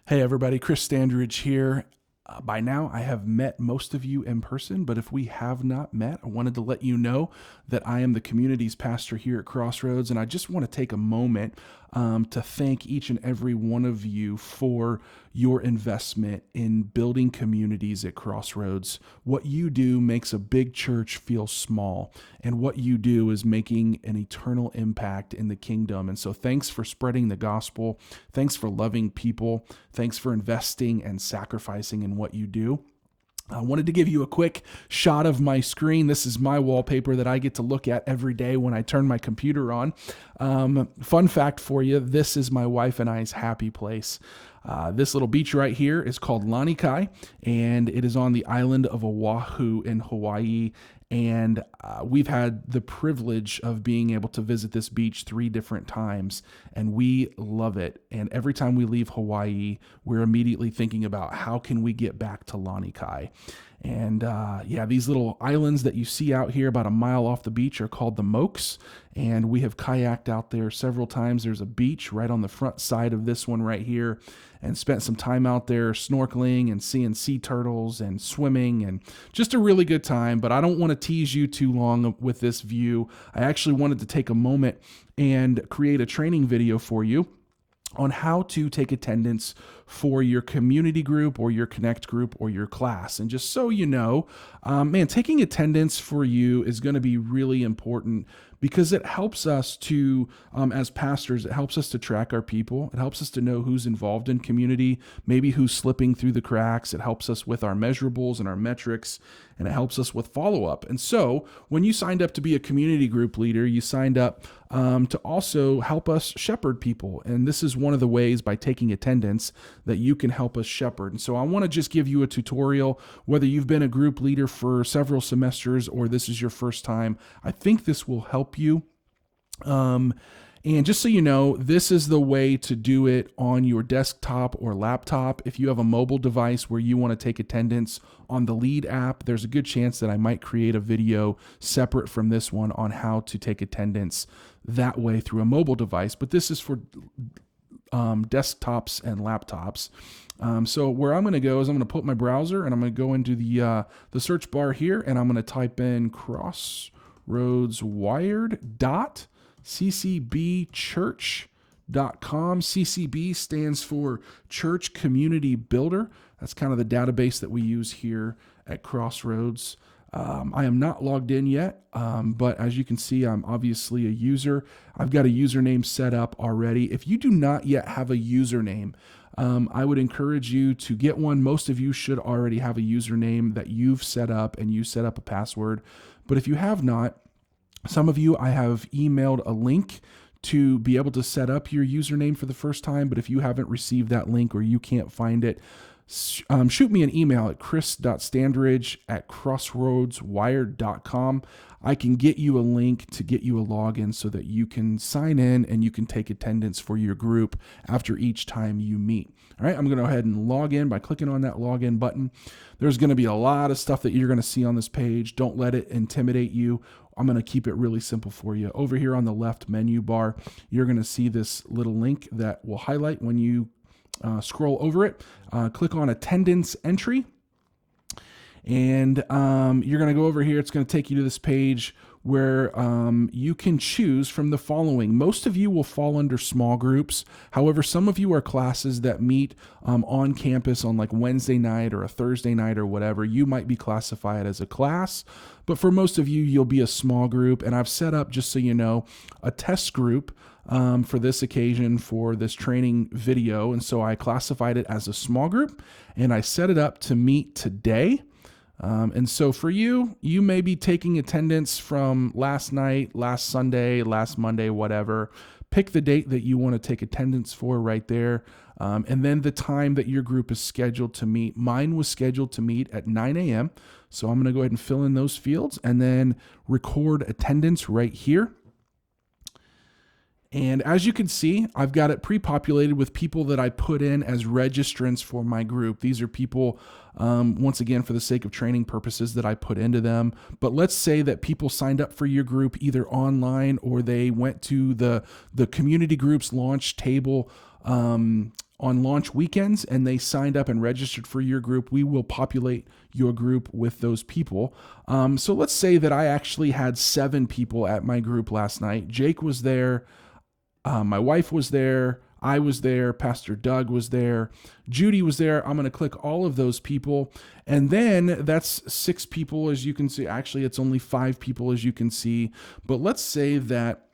Hey everybody, Chris Standridge here. By now, I have met most of you in person, but if we have not met, I wanted to let you know that I am the communities pastor here at Crossroads, and I just want to take a moment to thank each and every one of you for your investment in building communities at Crossroads. What you do makes a big church feel small, and what you do is making an eternal impact in the kingdom. And so thanks for spreading the gospel. Thanks for loving people. Thanks for investing and sacrificing in what you do. I wanted to give you a quick shot of my screen. This is my wallpaper that I get to look at every day when I turn my computer on. Fun fact for you, this is my wife and I's happy place. This little beach right here is called Lanikai, and it is on the island of Oahu in Hawaii. And we've had the privilege of being able to visit this beach 3 different times, and we love it. And every time we leave Hawaii, we're immediately thinking about how can we get back to Lanikai. And these little islands that you see out here about a mile off the beach are called the Mokes, and we have kayaked out there several times. There's a beach right on the front side of this one right here, and spent some time out there snorkeling and seeing sea turtles and swimming, and just a really good time. But I don't want to tease you too long with this view. I actually wanted to take a moment and create a training video for you on how to take attendance for your community group or your connect group or your class. And just so you know, taking attendance for you is going to be really important because it helps us to, as pastors, it helps us to track our people. It helps us to know who's involved in community, maybe who's slipping through the cracks. It helps us with our measurables and our metrics, and it helps us with follow-up. And so when you signed up to be a community group leader, you signed up to also help us shepherd people. And this is one of the ways by taking attendance that you can help us shepherd. And so I want to just give you a tutorial, whether you've been a group leader for several semesters or this is your first time. I think this will help you. And just so you know, this is the way to do it on your desktop or laptop. If you have a mobile device where you want to take attendance on the Lead app, there's a good chance that I might create a video separate from this one on how to take attendance that way through a mobile device. But this is for desktops and laptops. So where I'm going to go is I'm going to put my browser and I'm going to go into the search bar here, and I'm going to type in crossroadswired.ccbchurch.com. CCB stands for Church Community Builder. That's kind of the database that we use here at Crossroads. I am not logged in yet, but as you can see, I'm obviously a user. I've got a username set up already. If you do not yet have a username, I would encourage you to get one. Most of you should already have a username that you've set up, and you set up a password. But if you have not, some of you, I have emailed a link to be able to set up your username for the first time. But if you haven't received that link or you can't find it, shoot me an email at chris.standridge@crossroadswired.com. I can get you a link to get you a login so that you can sign in and you can take attendance for your group after each time you meet. All right, I'm going to go ahead and log in by clicking on that login button. There's going to be a lot of stuff that you're going to see on this page. Don't let it intimidate you. I'm going to keep it really simple for you. Over here on the left menu bar, you're going to see this little link that will highlight when you scroll over it. Click on attendance entry, and you're going to go over here. It's going to take you to this page where you can choose from the following. Most of you will fall under small groups. However, some of you are classes that meet on campus on like Wednesday night or a Thursday night or whatever. You might be classified as a class, but for most of you, you'll be a small group. And I've set up, just so you know, a test group for this occasion for this training video. And so I classified it as a small group, and I set it up to meet today. And so for you, you may be taking attendance from last night, last Sunday, last Monday, whatever. Pick the date that you want to take attendance for right there. And then the time that your group is scheduled to meet. Mine was scheduled to meet at 9 a.m. So I'm going to go ahead and fill in those fields and then record attendance right here. And as you can see, I've got it pre-populated with people that I put in as registrants for my group. These are people, once again, for the sake of training purposes, that I put into them. But let's say that people signed up for your group either online or they went to the community group's launch table on launch weekends and they signed up and registered for your group, we will populate your group with those people. So let's say that I actually had 7 people at my group last night. Jake was there. My wife was there. I was there. Pastor Doug was there. Judy was there. I'm going to click all of those people. And then that's 6 people, as you can see. Actually, it's only 5 people, as you can see. But let's say that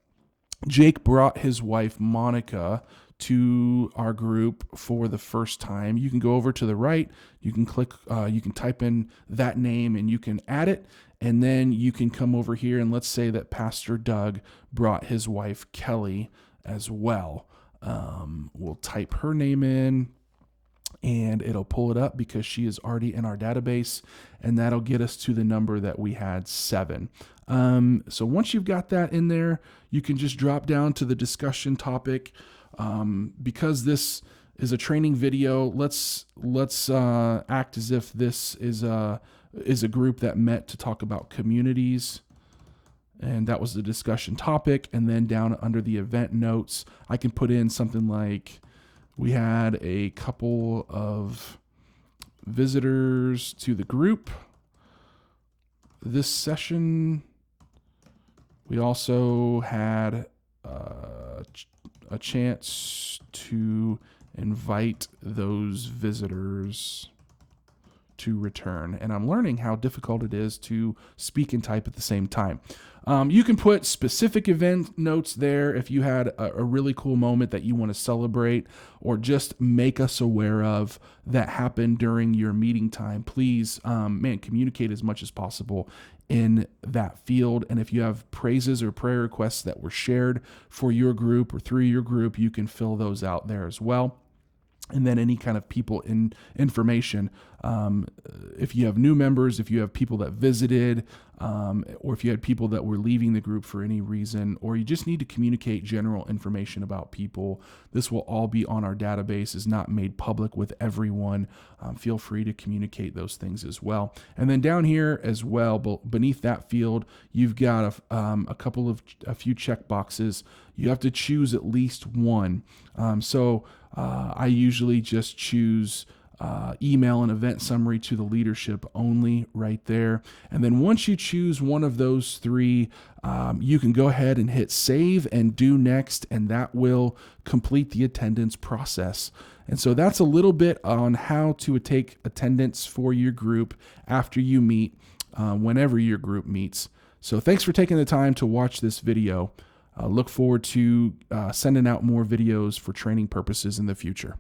Jake brought his wife, Monica, to our group for the first time. You can go over to the right. You can click, you can type in that name and you can add it. And then you can come over here and let's say that Pastor Doug brought his wife, Kelly, as well. We'll type her name in and it'll pull it up because she is already in our database, and that'll get us to the number that we had, 7. So once you've got that in there, you can just drop down to the discussion topic. Because this is a training video, let's act as if this is a group that met to talk about communities. And that was the discussion topic. And then down under the event notes, I can put in something like, we had a couple of visitors to the group this session. We also had a chance to invite those visitors to return. And I'm learning how difficult it is to speak and type at the same time. You can put specific event notes there if you had a really cool moment that you want to celebrate or just make us aware of that happened during your meeting time. Please, communicate as much as possible in that field. And if you have praises or prayer requests that were shared for your group or through your group, you can fill those out there as well. And then any kind of people in information, if you have new members, if you have people that visited, or if you had people that were leaving the group for any reason, or you just need to communicate general information about people, this will all be on our database. Is not made public with everyone. Feel free to communicate those things as well. And then down here as well, beneath that field, you've got a few check boxes. You have to choose at least one. I usually just choose email an event summary to the leadership only right there. And then once you choose one of those 3, you can go ahead and hit save and do next, and that will complete the attendance process. And so that's a little bit on how to take attendance for your group after you meet, whenever your group meets. So thanks for taking the time to watch this video. Look forward to sending out more videos for training purposes in the future.